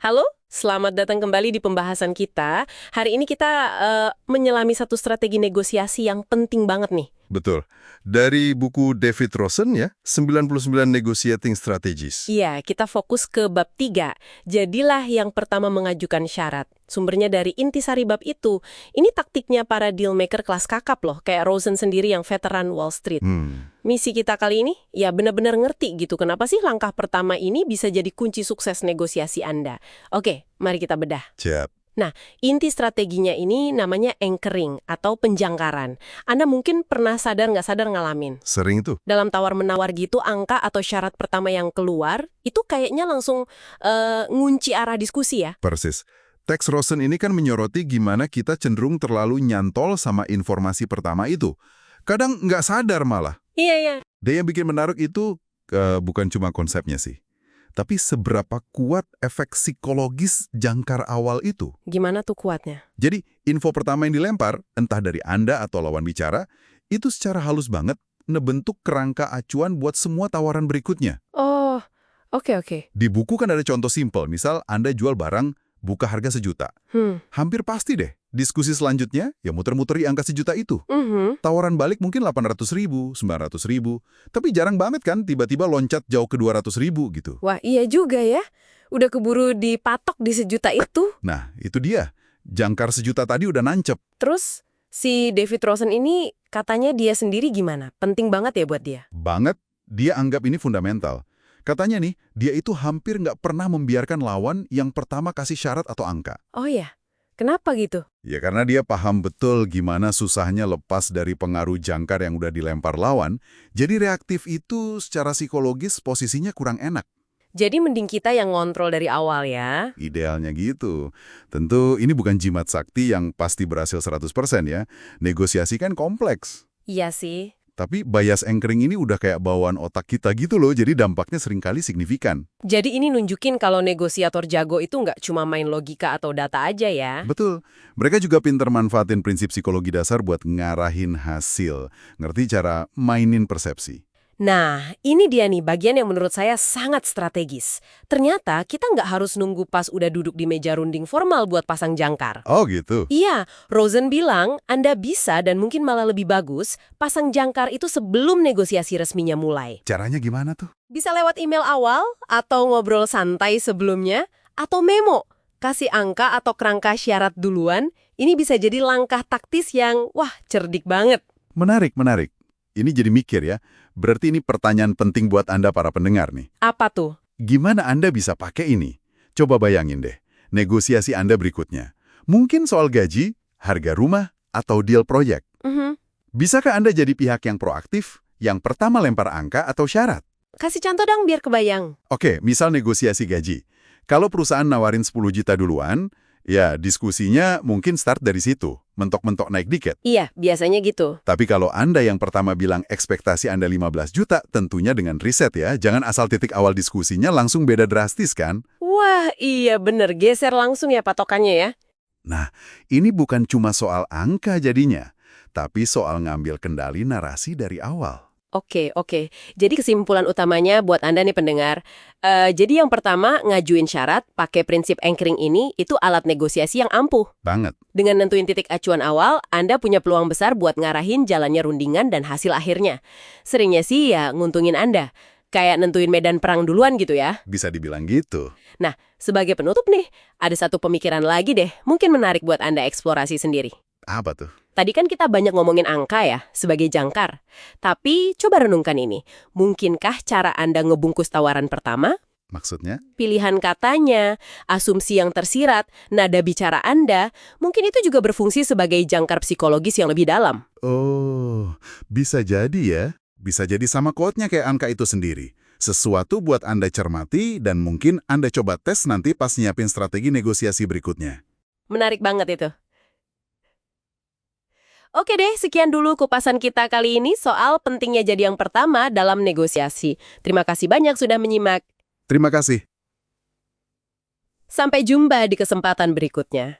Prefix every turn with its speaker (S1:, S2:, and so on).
S1: Halo, selamat datang kembali di pembahasan kita. Hari ini kita menyelami satu strategi negosiasi yang penting banget nih.
S2: Betul. Dari buku David Rosen ya, 99 Negotiating Strategies.
S1: Iya, kita fokus ke bab 3. Jadilah yang pertama mengajukan syarat. Sumbernya dari intisari bab itu. Ini taktiknya para dealmaker kelas kakap loh, kayak Rosen sendiri yang veteran Wall Street. Misi kita kali ini, ya benar-benar ngerti gitu kenapa sih langkah pertama ini bisa jadi kunci sukses negosiasi Anda. Oke, mari kita bedah.
S2: Siap.
S1: Nah, inti strateginya ini namanya anchoring atau penjangkaran. Anda mungkin pernah sadar nggak sadar ngalamin.
S2: Sering tuh.
S1: Dalam tawar-menawar gitu, angka atau syarat pertama yang keluar, itu kayaknya langsung ngunci arah diskusi ya.
S2: Persis. Teks Rosen ini kan menyoroti gimana kita cenderung terlalu nyantol sama informasi pertama itu. Kadang nggak sadar malah.
S1: Iya, iya.
S2: Dan yang bikin menarik itu bukan cuma konsepnya sih, tapi seberapa kuat efek psikologis jangkar awal itu.
S1: Gimana tuh kuatnya?
S2: Jadi, info pertama yang dilempar, entah dari Anda atau lawan bicara, itu secara halus banget ngebentuk kerangka acuan buat semua tawaran berikutnya.
S1: Oh, oke.
S2: Di buku kan ada contoh simpel, misal Anda jual barang, buka harga 1 juta. Hampir pasti deh, diskusi selanjutnya ya muter-muter di angka 1 juta itu. Tawaran balik mungkin 800.000, 900.000, tapi jarang banget kan tiba-tiba loncat jauh ke 200.000 gitu.
S1: Wah, iya juga ya. Udah keburu dipatok di 1 juta itu.
S2: Nah, itu dia. Jangkar 1 juta tadi udah nancep.
S1: Terus, si David Rosen ini katanya dia sendiri gimana? Penting banget ya buat dia?
S2: Banget, dia anggap ini fundamental. Katanya nih, dia itu hampir nggak pernah membiarkan lawan yang pertama kasih syarat atau angka.
S1: Oh ya, kenapa gitu?
S2: Ya karena dia paham betul gimana susahnya lepas dari pengaruh jangkar yang udah dilempar lawan, jadi reaktif itu secara psikologis posisinya kurang enak.
S1: Jadi mending kita yang ngontrol dari awal ya.
S2: Idealnya gitu. Tentu ini bukan jimat sakti yang pasti berhasil 100% ya. Negosiasi kan kompleks.
S1: Iya sih.
S2: Tapi bias anchoring ini udah kayak bawaan otak kita gitu loh, jadi dampaknya seringkali signifikan.
S1: Jadi ini nunjukin kalau negosiator jago itu nggak cuma main logika atau data aja ya.
S2: Betul. Mereka juga pinter manfaatin prinsip psikologi dasar buat ngarahin hasil. Ngerti cara mainin persepsi.
S1: Nah, ini dia nih bagian yang menurut saya sangat strategis. Ternyata kita nggak harus nunggu pas udah duduk di meja runding formal buat pasang jangkar.
S2: Oh gitu?
S1: Iya, Rosen bilang Anda bisa dan mungkin malah lebih bagus pasang jangkar itu sebelum negosiasi resminya mulai.
S2: Caranya gimana tuh?
S1: Bisa lewat email awal, atau ngobrol santai sebelumnya, atau memo. Kasih angka atau kerangka syarat duluan, ini bisa jadi langkah taktis yang, wah, cerdik banget.
S2: Menarik. Ini jadi mikir ya. Berarti ini pertanyaan penting buat Anda para pendengar nih.
S1: Apa tuh?
S2: Gimana Anda bisa pakai ini? Coba bayangin deh, negosiasi Anda berikutnya. Mungkin soal gaji, harga rumah, atau deal proyek. Bisakah Anda jadi pihak yang proaktif, yang pertama lempar angka atau syarat?
S1: Kasih contoh dong biar kebayang.
S2: Oke, misal negosiasi gaji. Kalau perusahaan nawarin 10 juta duluan, ya diskusinya mungkin start dari situ, mentok-mentok naik dikit.
S1: Iya, biasanya gitu.
S2: Tapi kalau Anda yang pertama bilang ekspektasi Anda 15 juta, tentunya dengan riset ya, jangan asal titik awal diskusinya langsung beda drastis kan?
S1: Wah, iya bener. Geser langsung ya patokannya ya.
S2: Nah, ini bukan cuma soal angka jadinya, tapi soal ngambil kendali narasi dari awal.
S1: Oke. Jadi kesimpulan utamanya buat Anda nih pendengar, jadi yang pertama ngajuin syarat, pakai prinsip anchoring ini, itu alat negosiasi yang ampuh.
S2: Banget.
S1: Dengan nentuin titik acuan awal, Anda punya peluang besar buat ngarahin jalannya rundingan dan hasil akhirnya. Seringnya sih ya nguntungin Anda. Kayak nentuin medan perang duluan gitu ya.
S2: Bisa dibilang gitu.
S1: Nah, sebagai penutup nih, ada satu pemikiran lagi deh, mungkin menarik buat Anda eksplorasi sendiri.
S2: Apa tuh?
S1: Tadi kan kita banyak ngomongin angka ya, sebagai jangkar. Tapi coba renungkan ini, mungkinkah cara Anda ngebungkus tawaran pertama?
S2: Maksudnya?
S1: Pilihan katanya, asumsi yang tersirat, nada bicara Anda, mungkin itu juga berfungsi sebagai jangkar psikologis yang lebih dalam.
S2: Oh, bisa jadi ya. Bisa jadi sama quote-nya kayak angka itu sendiri. Sesuatu buat Anda cermati dan mungkin Anda coba tes nanti pas nyiapin strategi negosiasi berikutnya.
S1: Menarik banget itu. Oke deh, sekian dulu kupasan kita kali ini soal pentingnya jadi yang pertama dalam negosiasi. Terima kasih banyak sudah menyimak.
S2: Terima kasih.
S1: Sampai jumpa di kesempatan berikutnya.